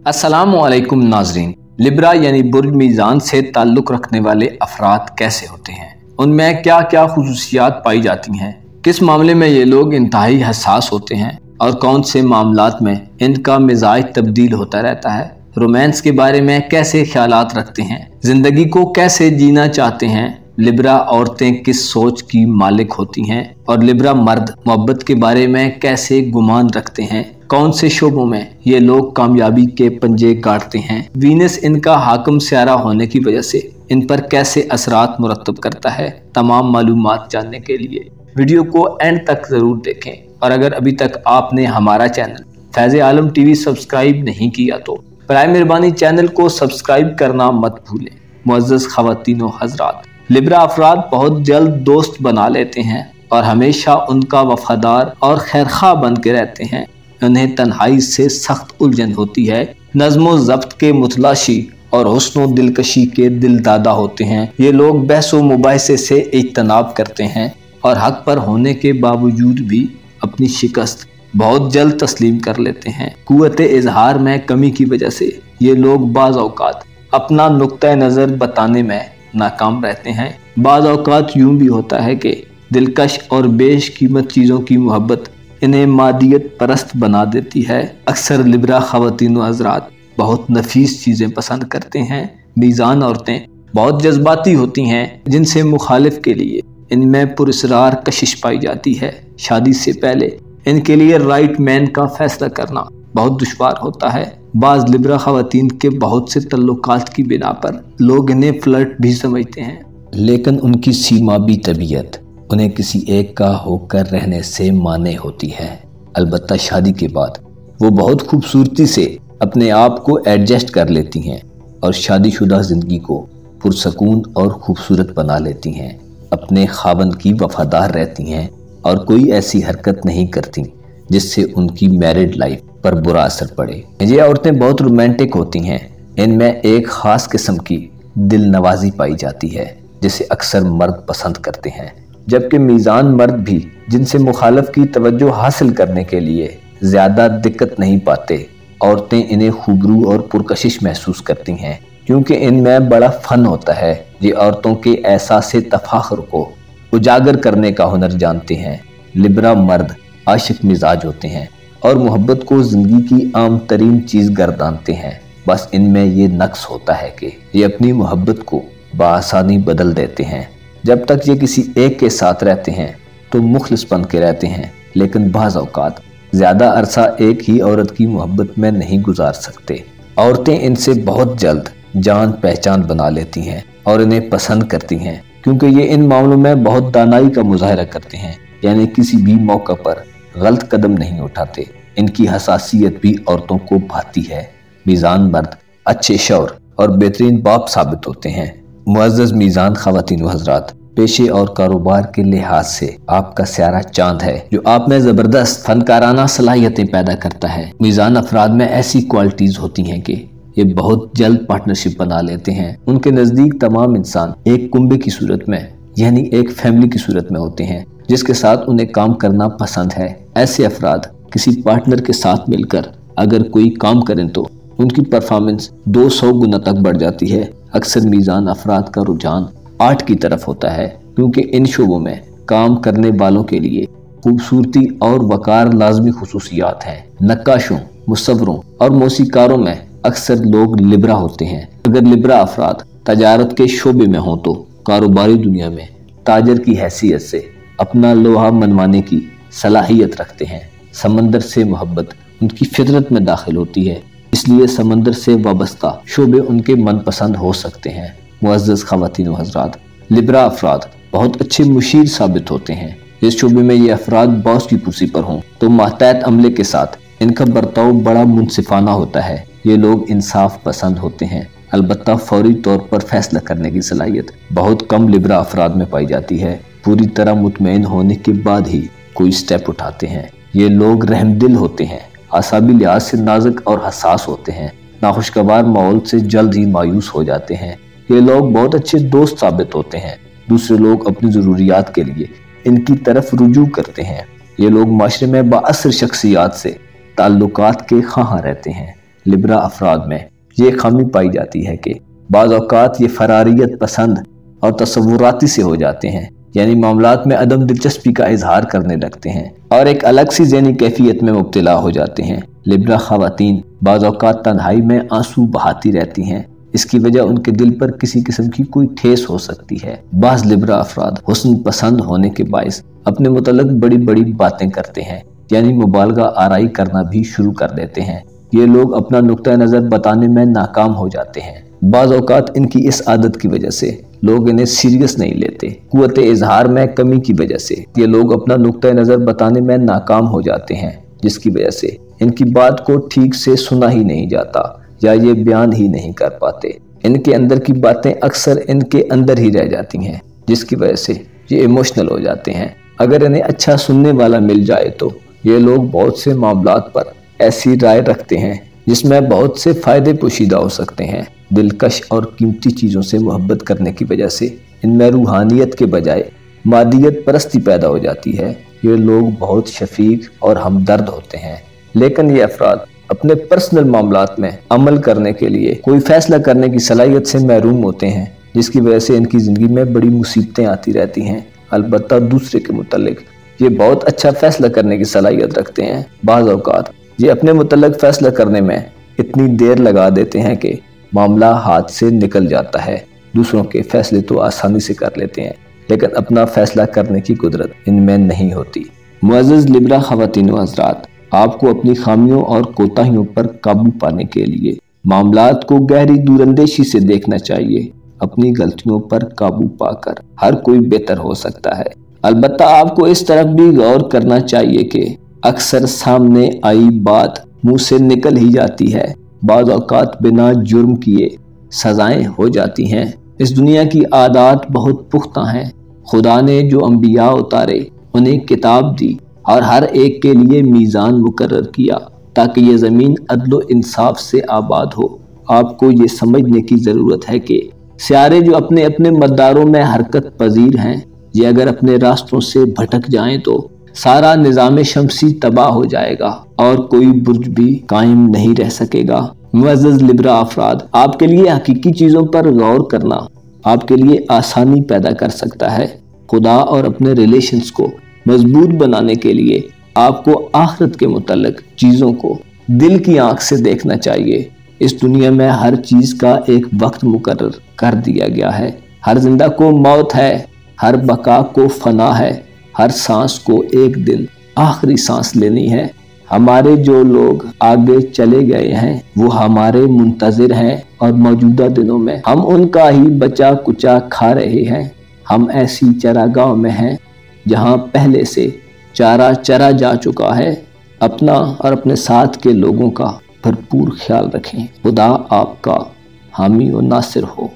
अस्सलाम वालेकुम नाजरीन। लिब्रा यानी बुर्ज मीज़ान से ताल्लुक़ रखने वाले अफराद कैसे होते हैं, उनमें क्या क्या खुसूसियात पाई जाती हैं, किस मामले में ये लोग इंतहाई हसास होते हैं और कौन से मामलात में इनका मिजाज तब्दील होता रहता है, रोमांस के बारे में कैसे ख्यालात रखते हैं, ज़िंदगी को कैसे जीना चाहते हैं, लिब्रा औरतें किस सोच की मालिक होती हैं और लिब्रा मर्द मोहब्बत के बारे में कैसे गुमान रखते हैं, कौन से शोबों में ये लोग कामयाबी के पंजे काटते हैं, वीनस इनका हाकिम स्यारा होने की वजह से इन पर कैसे असरात मुरतब करता है। तमाम मालूमात जानने के लिए वीडियो को एंड तक ज़रूर देखें और अगर अभी तक आपने हमारा चैनल फैज़ आलम टीवी सब्सक्राइब नहीं किया तो बराए मेहरबानी चैनल को सब्सक्राइब करना मत भूलें। मुअज़्ज़ज़ ख़वातीन व हज़रात, लिब्रा अफराद बहुत जल्द दोस्त बना लेते हैं और हमेशा उनका वफादार और खैरखा बन के रहते हैं। उन्हें तन्हाई से सख्त उलझन होती है, नज़्म ज़ब्त के मुतलाशी और हुस्न व दिलकशी के दिलदादा होते हैं। ये लोग बहस व मुबाहिसे से इज्तनाब करते हैं और हक पर होने के बावजूद भी अपनी शिकस्त बहुत जल्द तस्लीम कर लेते हैं। कुव्वत इजहार में कमी की वजह से ये लोग बाज़ औक़ात अपना नुक्ता नज़र बताने में नाकाम रहते हैं। बाज़ औक़ात यूँ भी होता है कि दिलकश और बेशकीमत चीज़ों की मोहब्बत इन्हें मादियत परस्त बना देती है। अक्सर लिब्रा ख़वातीन व हज़रात बहुत नफीस चीज़ें पसंद करते हैं। मीज़ान औरतें बहुत जज्बाती होती हैं, जिनसे मुखालिफ के लिए इनमें पुरस्रार कशिश पाई जाती है। शादी से पहले इनके लिए राइट मैन का फैसला करना बहुत दुश्वार होता है। बाज़ लिब्रा ख़वातीन के बहुत से तल्लुकात की बिना पर लोग इन्हें फ्लर्ट भी समझते हैं, लेकिन उनकी सीमाबी तबीयत उन्हें किसी एक का होकर रहने से माने होती है। अलबत्ता शादी के बाद वो बहुत खूबसूरती से अपने आप को एडजस्ट कर लेती हैं और शादीशुदा ज़िंदगी को पुरसकून और खूबसूरत बना लेती हैं। अपने खावंद की वफादार रहती हैं और कोई ऐसी हरकत नहीं करती जिससे उनकी मैरिड लाइफ पर बुरा असर पड़े। ये औरतें बहुत रोमांटिक होती हैं। इनमें एक ख़ास किस्म की दिल नवाजी पाई जाती है जिसे अक्सर मर्द पसंद करते हैं, जबकि मीज़ान मर्द भी जिनसे मुखालफ की तवज्जो हासिल करने के लिए ज़्यादा दिक्कत नहीं पाते। औरतें इन्हें खूबरू और पुरकशिश महसूस करती हैं क्योंकि इनमें बड़ा फ़न होता है। ये औरतों के एहसास तफ़ाखुर को उजागर करने का हुनर जानते हैं। लिब्रा मर्द आशिक मिजाज होते हैं और मोहब्बत को ज़िंदगी की आम तरीन चीज़ गर्दानते हैं। बस इनमें ये नक्स होता है कि ये अपनी मोहब्बत को बआसानी बदल देते हैं। जब तक ये किसी एक के साथ रहते हैं तो मुखलिस बन के रहते हैं, लेकिन बाज़ औक़ात ज़्यादा अरसा एक ही औरत की मोहब्बत में नहीं गुजार सकते। औरतें इनसे बहुत जल्द जान पहचान बना लेती हैं और इन्हें पसंद करती हैं क्योंकि ये इन मामलों में बहुत दानाई का मुज़ाहरा करते हैं, यानी किसी भी मौका पर गलत कदम नहीं उठाते। इनकी हसासियत भी औरतों को भाती है। मीज़ान मर्द अच्छे शौहर और बेहतरीन बाप साबित होते हैं। मुअज़्ज़ज़ मीज़ान ख़वातीन व हज़रात, पेशे और कारोबार के लिहाज से आपका स्यारा चांद है जो आप में ज़बरदस्त फनकाराना सलाहियतें पैदा करता है। मीज़ान अफराद में ऐसी क्वालिटीज़ होती हैं कि ये बहुत जल्द पार्टनरशिप बना लेते हैं। उनके नज़दीक तमाम इंसान एक कुंबे की सूरत में, यानी एक फैमिली की सूरत में होते हैं जिसके साथ उन्हें काम करना पसंद है। ऐसे अफराद किसी पार्टनर के साथ मिलकर अगर कोई काम करें तो उनकी परफॉर्मेंस 200 गुना तक बढ़ जाती है। अक्सर मीज़ान अफराद का रुझान आर्ट की तरफ होता है क्योंकि इन शोबों में काम करने वालों के लिए खूबसूरती और वकार लाजमी खुसूसियात हैं। नक्काशों, मुसव्वरों और मौसीकारों में अक्सर लोग लिब्रा होते हैं। अगर लिब्रा अफराद तजारत के शोबे में हों तो कारोबारी दुनिया में ताजर की हैसियत से अपना लोहा मनवाने की सलाहियत रखते हैं। समंदर से मोहब्बत उनकी फितरत में दाखिल होती है, इसलिए समंदर से वाबस्ता शोबे उनके मनपसंद हो सकते हैं। मुअज़्ज़ज़ ख़वातीन व हज़रात, लिब्रा अफराद बहुत अच्छे मुशीर साबित होते हैं। इस शोबे में ये अफराद बॉस की कुर्सी पर हों तो मातहत अमले के साथ इनका बर्ताव बड़ा मुनसिफाना होता है। ये लोग इंसाफ पसंद होते हैं, अलबत्ता फौरी तौर पर फैसला करने की सलाहियत बहुत कम लिब्रा अफराद में पाई जाती है। पूरी तरह मुतमईन होने के बाद ही कोई स्टेप उठाते हैं। ये लोग रहमदिल होते हैं, आसाबी लिहाज से नाजुक और हसास होते हैं, नाखुशगवार माहौल से जल्द ही मायूस हो जाते हैं। ये लोग बहुत अच्छे दोस्त साबित होते हैं। दूसरे लोग अपनी ज़रूरियात के लिए इनकी तरफ रुजू करते हैं। ये लोग माशरे में बाअसर शख्सियात से ताल्लुकात के खां रहते हैं, लिब्रा अफराद में ये खामी पाई जाती है कि बाज़ औक़ात ये फरारियत पसंद और तसव्वुराती से हो जाते हैं, यानी मामलात में अदम दिलचस्पी का इजहार करने लगते हैं और एक अलग सी ज़हनी कैफियत में मुब्तला हो जाते हैं। लिब्रा ख़वातीन बाज़ औक़ात तन्हाई में आंसू बहाती रहती हैं। इसकी वजह उनके दिल पर किसी किस्म की कोई ठेस हो सकती है। बाज़ लिब्रा अफराद हुस्न पसंद होने के बाइस अपने मुतल्लिक़ बड़ी बड़ी बातें करते हैं, यानी मुबालगा आराई करना भी शुरू कर देते हैं। ये लोग अपना नुक्ता नज़र बताने में नाकाम हो जाते हैं। बाज़ औक़ात इनकी इस आदत की वजह से लोग इन्हें सीरियस नहीं लेते। कुव्वत इजहार में कमी की वजह से ये लोग अपना नुक्ता नज़र बताने में नाकाम हो जाते हैं, जिसकी वजह से इनकी बात को ठीक से सुना ही नहीं जाता या ये बयान ही नहीं कर पाते। इनके अंदर की बातें अक्सर इनके अंदर ही रह जाती हैं, जिसकी वजह से ये इमोशनल हो जाते हैं। अगर इन्हें अच्छा सुनने वाला मिल जाए तो ये लोग बहुत से मामलात पर ऐसी राय रखते हैं जिसमें बहुत से फ़ायदे पोशीदा हो सकते हैं। दिलकश और कीमती चीज़ों से मोहब्बत करने की वजह से इनमें रूहानियत के बजाय मादियत परस्ती पैदा हो जाती है। ये लोग बहुत शफीक और हमदर्द होते हैं, लेकिन ये अफराद अपने पर्सनल मामलात में अमल करने के लिए कोई फैसला करने की सलाहियत से महरूम होते हैं, जिसकी वजह से इनकी ज़िंदगी में बड़ी मुसीबतें आती रहती हैं। अलबत्ता दूसरे के मुतल्लिक़ ये बहुत अच्छा फैसला करने की सलाहियत रखते हैं। बाज़ औक़ात ये अपने मुतल्लिक़ फैसला करने में इतनी देर लगा देते हैं कि मामला हाथ से निकल जाता है। दूसरों के फैसले तो आसानी से कर लेते हैं, लेकिन अपना फैसला करने की कुदरत इनमें नहीं होती। मुअज़्ज़ज़ लिब्रा ख़वातीन व हज़रात, आपको अपनी खामियों और कोताहियों पर काबू पाने के लिए मामलात को गहरी दूरंदेशी से देखना चाहिए। अपनी गलतियों पर काबू पाकर हर कोई बेहतर हो सकता है। अलबत्ता आपको इस तरफ भी गौर करना चाहिए कि अक्सर सामने आई बात मुंह से निकल ही जाती है। बाज़ औक़ात बिना जुर्म किए सजाएं हो जाती हैं। इस दुनिया की आदात बहुत पुख्ता हैं। खुदा ने जो अंबिया उतारे उन्हें किताब दी और हर एक के लिए मीज़ान मुकर्रर किया ताकि ये ज़मीन अदल इंसाफ से आबाद हो। आपको ये समझने की ज़रूरत है कि सियारे जो अपने अपने मदारों में हरकत पजीर हैं, ये अगर अपने रास्तों से भटक जाएं तो सारा निज़ाम शमसी तबाह हो जाएगा और कोई बुर्ज भी कायम नहीं रह सकेगा। मुअज़्ज़ज़ लिब्रा अफराद, आपके लिए हकीकी चीज़ों पर गौर करना आपके लिए आसानी पैदा कर सकता है। खुदा और अपने रिलेशंस को मजबूत बनाने के लिए आपको आखिरत के मुतल्लिक़ चीज़ों को दिल की आंख से देखना चाहिए। इस दुनिया में हर चीज़ का एक वक्त मुकर्रर कर दिया गया है। हर जिंदा को मौत है, हर बका को फना है, हर सांस को एक दिन आखिरी सांस लेनी है। हमारे जो लोग आगे चले गए हैं वो हमारे मुंतज़िर हैं और मौजूदा दिनों में हम उनका ही बचा कुचा खा रहे हैं। हम ऐसी चरागाह में हैं जहां पहले से चारा चरा जा चुका है। अपना और अपने साथ के लोगों का भरपूर ख्याल रखें। खुदा आपका हामी और नासिर हो।